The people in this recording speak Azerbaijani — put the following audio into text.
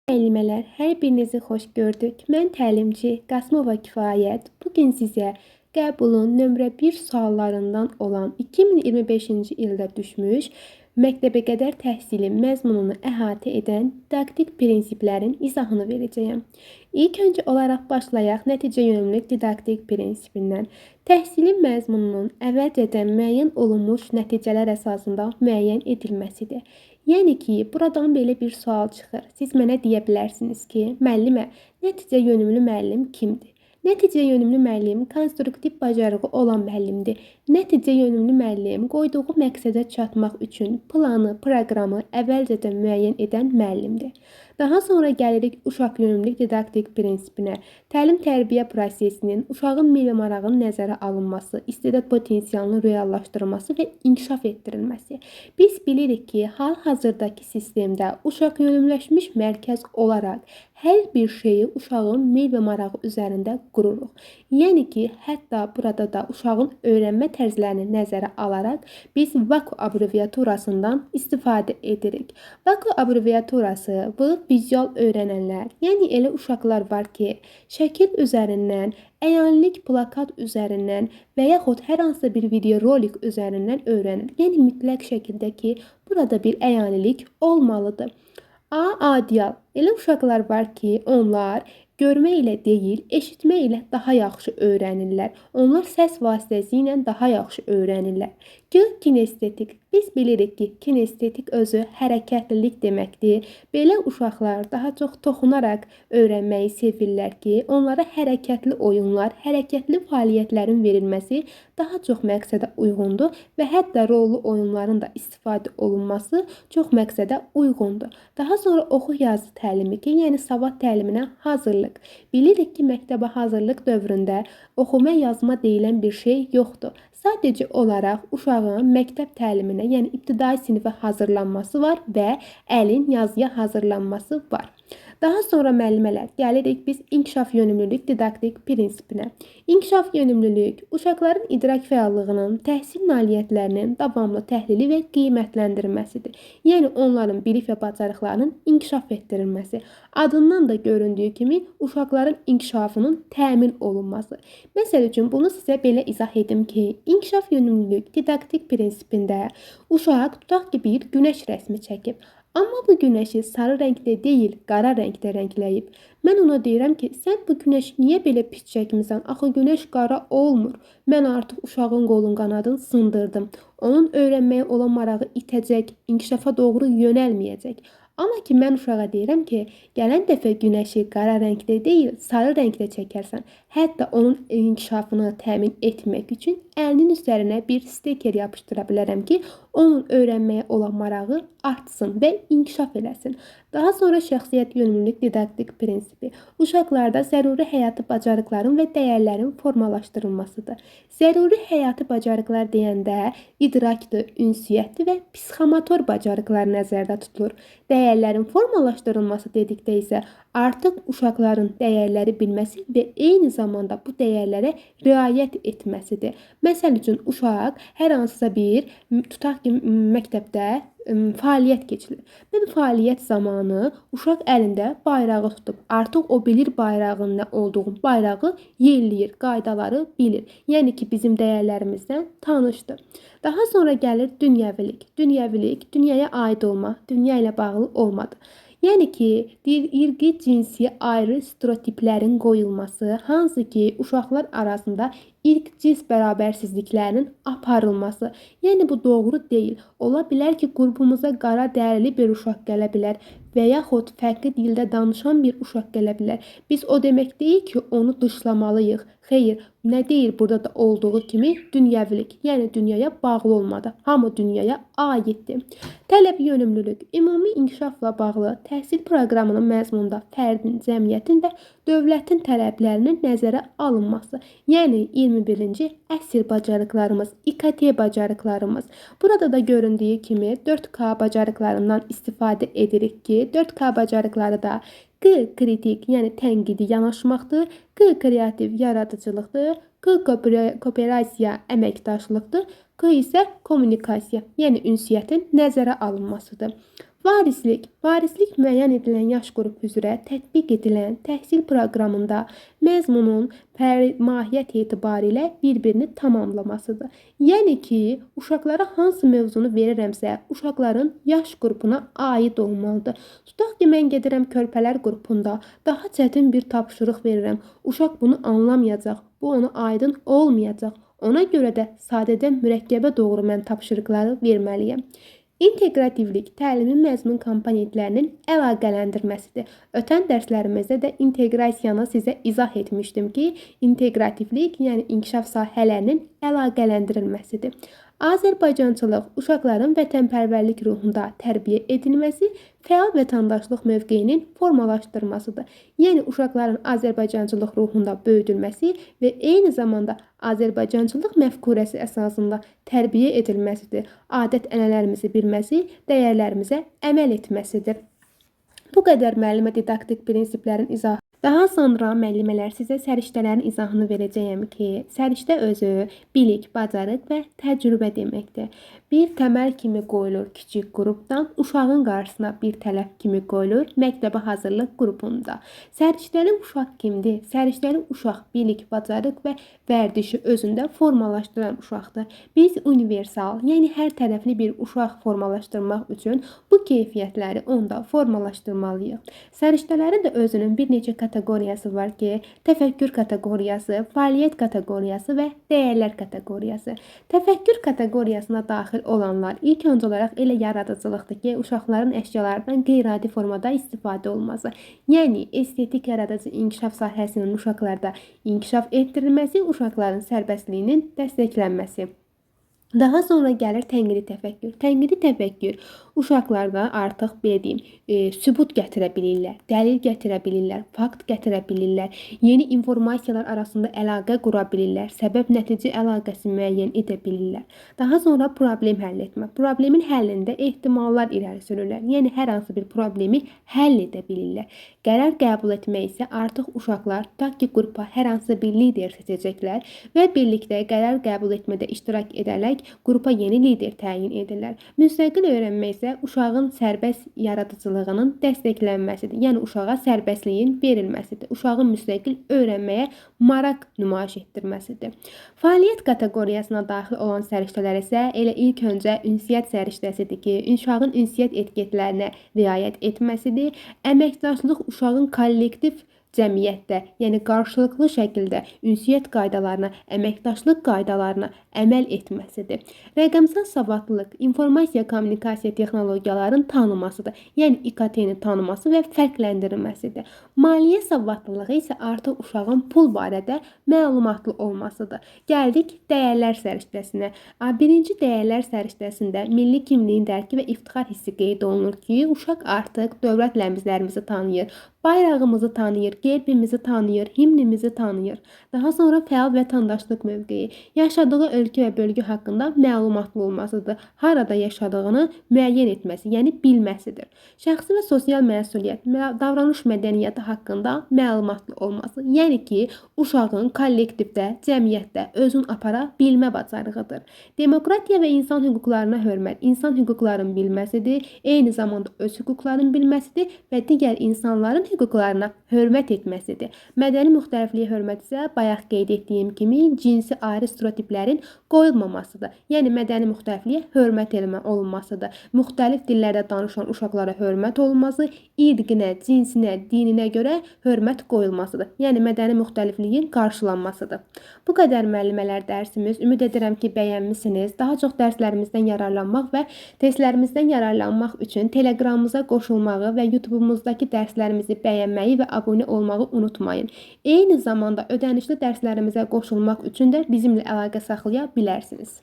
Müəllimələr, hər birinizi xoş gördük. Mən təlimçi Qasımova Kifayət. Bugün sizə qəbulun nömrə 1 suallarından olan 2025-ci ildə düşmüş məktəbəqədər təhsilin məzmununu əhatə edən didaktik prinsiplərin izahını verəcəyəm. İlk öncə olaraq başlayaq nəticə yönümlü didaktik prinsipindən. Təhsilin məzmununun əvvəlcədən müəyyən olunmuş nəticələr əsasında müəyyən edilməsidir. Yəni ki, buradan belə bir sual çıxır. Siz mənə deyə bilərsiniz ki, müəllimə, nəticə yönümlü müəllim kimdir? Nəticə yönümlü müəllim konstruktiv bacarığı olan müəllimdir. Nəticə yönümlü müəllim qoyduğu məqsədə çatmaq üçün planı, proqramı əvvəlcədən müəyyən edən müəllimdir. Daha sonra gəlirik uşaq yönümlü didaktik prinsipinə. Təlim-tərbiyə prosesinin uşağın meyl və marağının nəzərə alınması, istedad potensialının reallaşdırılması və inkişaf etdirilməsi. Biz bilirik ki, hal-hazırdakı sistemdə uşaq yönümləşmiş mərkəz olaraq hər bir şeyi uşağın meyl və marağı üzərində qururuq. Yəni ki, hətta burada da uşağın öyrənmə tərzlərini nəzərə alaraq biz VAKU abreviaturasından istifadə edirik. VAKU abreviaturası bu vizual öyrənənlər, yəni elə uşaqlar var ki, şəkil üzərindən, əyanilik plakat üzərindən və yaxud hər hansı bir videorolik üzərindən öyrənir. Yəni mütləq şəkildə ki, burada bir əyanilik olmalıdır. Adial. Elə uşaqlar var ki, onlar görmə ilə deyil, eşitmə ilə daha yaxşı öyrənirlər. Onlar səs vasitəsilə daha yaxşı öyrənirlər. Kinestetik. Biz bilirik ki, kinestetik özü hərəkətlilik deməkdir. Belə uşaqlar daha çox toxunaraq öyrənməyi sevirlər ki, onlara hərəkətli oyunlar, hərəkətli fəaliyyətlərin verilməsi daha çox məqsədə uyğundur və hətta rollu oyunların da istifadə olunması çox məqsədə uyğundur. Daha sonra oxu-yazı təlimi ki, yəni savad təliminə hazırlıq. Bilirik ki, məktəbə hazırlıq dövründə oxuma yazma deyilən bir şey yoxdur. Sadəcə olaraq uşağın məktəb təliminə, yəni ibtidai sinifə hazırlanması var və əlin yazıya hazırlanması var. Daha sonra müəllimələr, gəlirik biz inkişaf yönümlülük didaktik prinsipinə. İnkişaf yönümlülük uşaqların idrak fəallığının, təhsil nailiyyətlərinin davamlı təhlili və qiymətləndirilməsidir. Yəni onların bilik və bacarıqlarının inkişaf etdirilməsi. Adından da göründüyü kimi uşaqların inkişafının təmin olunması. Məsəl üçün bunu sizə belə izah edim ki, inkişaf yönümlülük didaktik prinsipində uşaq tutaq ki, bir günəş rəsmi çəkib. Amma bu günəşi sarı rəngdə deyil, qara rəngdə rəngləyib. Mən ona deyirəm ki, sən bu günəşi niyə belə pis çəkmisən? Axı günəş qara olmur. Mən artıq uşağın qolun qanadını sındırdım. Onun öyrənməyə olan marağı itəcək, inkişafa doğru yönəlməyəcək. Amma ki, mən uşağa deyirəm ki, gələn dəfə günəşi qara rəngdə deyil, sarı rəngdə çəkərsən. Hətta onun inkişafını təmin etmək üçün əlinin üzərinə bir stiker yapışdıra bilərəm ki, onun öyrənməyə olan marağı artsın və inkişaf eləsin. Daha sonra şəxsiyyət yönümlülük didaktik prinsipi. Uşaqlarda zəruri həyati bacarıqların və dəyərlərin formalaşdırılmasıdır. Zəruri həyati bacarıqlar deyəndə idrakdır, ünsiyyətdir və psixomotor bacarıqlar nəzərdə tutulur. Dəyərlərin formalaşdırılması dedikdə isə artıq uşaqların dəyərləri bilməsi və eyni zamanda bu dəyərlərə riayət etməsidir. Məsəl üçün, uşaq hər hansısa bir, tutaq ki, məktəbdə fəaliyyət keçirir. Və bu fəaliyyət zamanı uşaq əlində bayrağı tutub. Artıq o bilir bayrağın nə olduğunu, bayrağı yelləyir, qaydaları bilir. Yəni ki, bizim dəyərlərimizdən tanışdır. Daha sonra gəlir dünyəvilik. Dünyəvilik, dünyaya aid olma, dünya ilə bağlı olmadır. Yəni ki, irqi, cinsi ayrı stereotiplərin qoyulması, hansı ki, uşaqlar arasında irq-cins bərabərsizliklərinin aparılması. Yəni bu doğru deyil. Ola bilər ki, qrupumuza qara dərili bir uşaq gələ bilər və yaxud fərqli dildə danışan bir uşaq gələ bilər. Biz o demək deyil ki, onu dışlamalıyıq. Xeyr, nə deyir burada da olduğu kimi dünyəvilik, yəni dünyaya bağlı olmadı. Hamı dünyaya aiddir. Tələb yönümlülük, ümumi inkişafla bağlı təhsil proqramının məzmununda fərdin, cəmiyyətin və dövlətin tələblərinin nəzərə alınması. Yəni 21-ci əsr bacarıqlarımız, İKT bacarıqlarımız. Burada da göründüyü kimi 4K bacarıqlarından istifadə edirik ki, 4K bacarıqları da Q kritik, yəni tənqidi yanaşmaqdır, Q kreativ yaradıcılıqdır, Q kooperasiya əməkdaşlıqdır, Q isə kommunikasiya, yəni ünsiyyətin nəzərə alınmasıdır. Varislik müəyyən edilən yaş qrupu üzrə tətbiq edilən təhsil proqramında məzmunun mahiyyət etibarilə bir-birini tamamlamasıdır. Yəni ki, uşaqlara hansı mövzunu verirəmsə, uşaqların yaş qrupuna aid olmalıdır. Tutaq ki, mən gedirəm körpələr qrupunda daha çətin bir tapşırıq verirəm. Uşaq bunu anlamayacaq, bu ona aydın olmayacaq. Ona görə də sadədən mürəkkəbə doğru mən tapşırıqları verməliyəm. İnteqrativlik təlimin məzmun komponentlərinin əlaqələndirməsidir. Ötən dərslərimizdə də inteqrasiyanı sizə izah etmişdim ki, inteqrativlik, yəni inkişaf sahələrinin əlaqələndirilməsidir. Azərbaycançılıq uşaqların vətənpərvərlik ruhunda tərbiyə edilməsi, fəal vətəndaşlıq mövqeyinin formalaşdırmasıdır. Yəni uşaqların Azərbaycançılıq ruhunda böyüdülməsi və eyni zamanda Azərbaycançılıq məfkurəsi əsasında tərbiyə edilməsidir. Adət-ənənələrimizi bilməsi, dəyərlərimizə əməl etməsidir. Bu qədər müəllimə didaktik prinsiplərin izahı. Daha sonra müəllimələr sizə səriştələrin izahını verəcəyəm ki, səriştə özü bilik, bacarıq və təcrübə deməkdir. Bir təməl kimi qoyulur kiçik qrupdan, uşağın qarşısına bir tələb kimi qoyulur məktəbə hazırlıq qrupunda. Səriştəli uşaq kimdir? Səriştəli uşaq bilik, bacarıq və vərdişi özündə formalaşdıran uşaqdır. Biz universal, yəni hər tərəfli bir uşaq formalaşdırmaq üçün bu keyfiyyətləri onda formalaşdırmalıyıq. Səriştələrin də özünün bir neçə kateqoriyası var ki, təfəkkür kateqoriyası, fəaliyyət kateqoriyası və dəyərlər kateqoriyası. Təfəkkür kateqoriyasına daxil olanlar ilk öncə olaraq elə yaradıcılıqdır ki, uşaqların əşyalardan qeyri-adi formada istifadə olması. Yəni, estetik yaradıcı inkişaf sahəsinin uşaqlarda inkişaf etdirilməsi, uşaqların sərbəstliyinin dəstəklənməsi. Daha sonra gəlir tənqidi təfəkkür. Tənqidi təfəkkür uşaqlarda artıq belə deyim, sübut gətirə bilirlər, dəlil gətirə bilirlər, fakt gətirə bilirlər, yeni informasiyalar arasında əlaqə qura bilirlər, səbəb-nəticə əlaqəsi müəyyən edə bilirlər. Daha sonra problem həll etmə. Problemin həllində ehtimallar irəli sürürlər. Yəni hər hansı bir problemi həll edə bilirlər. Qərar qəbul etmək isə artıq uşaqlar tutaq ki, qrupa hər hansı bir lider seçəcəklər və birlikdə qərar qəbul etmədə iştirak edərək qrupa yeni lider təyin edirlər. Müstəqil öyrənmə isə uşağın sərbəst yaradıcılığının dəstəklənməsidir. Yəni uşağa sərbəstliyin verilməsidir. Uşağın müstəqil öyrənməyə maraq nümayiş etdirməsidir. Fəaliyyət kateqoriyasına daxil olan səriştələr isə elə ilk öncə ünsiyyət səriştəsidir ki, uşağın ünsiyyət etiketlərinə riayət etməsidir. Əməkdaşlıq uşağın kollektiv cəmiyyətdə, yəni qarşılıqlı şəkildə ünsiyyət qaydalarına, əməkdaşlıq qaydalarına əməl etməsidir. Rəqəmsal savadlılıq, informasiya kommunikasiya texnologiyalarının tanınmasıdır. Yəni İKT-ni tanıması və fərqləndirilməsidir. Maliyyə savadlılığı isə artıq uşağın pul barədə məlumatlı olmasıdır. Gəldik dəyərlər səriştəsinə. Birinci dəyərlər səriştəsində milli kimliyin dərki və iftixar hissi qeyd olunur ki, uşaq artıq dövlət rəmzlərimizi tanıyır, bayrağımızı tanıyır, gerbimizi tanıyır, himnimizi tanıyır. Daha sonra fəal vətəndaşlıq mövqeyi, yaşadığı ölkə və bölgə haqqında məlumatlı olmasıdır. Harada yaşadığını müəyyən etməsi, yəni bilməsidir. Şəxsi və sosial məsuliyyət, davranış mədəniyyəti haqqında məlumatlı olması, yəni ki, uşağın kollektivdə, cəmiyyətdə özün apara bilmə bacarığıdır. Demokratiya və insan hüquqlarına hörmət, insan hüquqlarının bilməsidir, eyni zamanda öz hüquqlarının bilməsidir və digər insanların hüquqlarına hörmət etməsidir. Mədəni müxtəlifliyə hörmət isə bayaq qeyd etdiyim kimi cinsi ayrı stereotiplərin qoyulmamasıdır. Yəni mədəni müxtəlifliyə hörmət olunmasıdır. Müxtəlif dillərdə danışan uşaqlara hörmət olunması, irqinə, cinsinə, dininə görə hörmət qoyulmasıdır. Yəni mədəni müxtəlifliyin qarşılanmasıdır. Bu qədər müəllimələr dərsimiz. Ümid edirəm ki, bəyənmisiniz. Daha çox dərslərimizdən yararlanmaq və testlərimizdən yararlanmaq üçün Telegramımıza qoşulmağı və YouTube-umuzdakı dərslərimizi bəyənməyi və abunə olmağı unutmayın. Eyni zamanda ödənişli dərslərimizə qoşulmaq üçün də bizimlə əlaqə saxlaya bilərsiniz.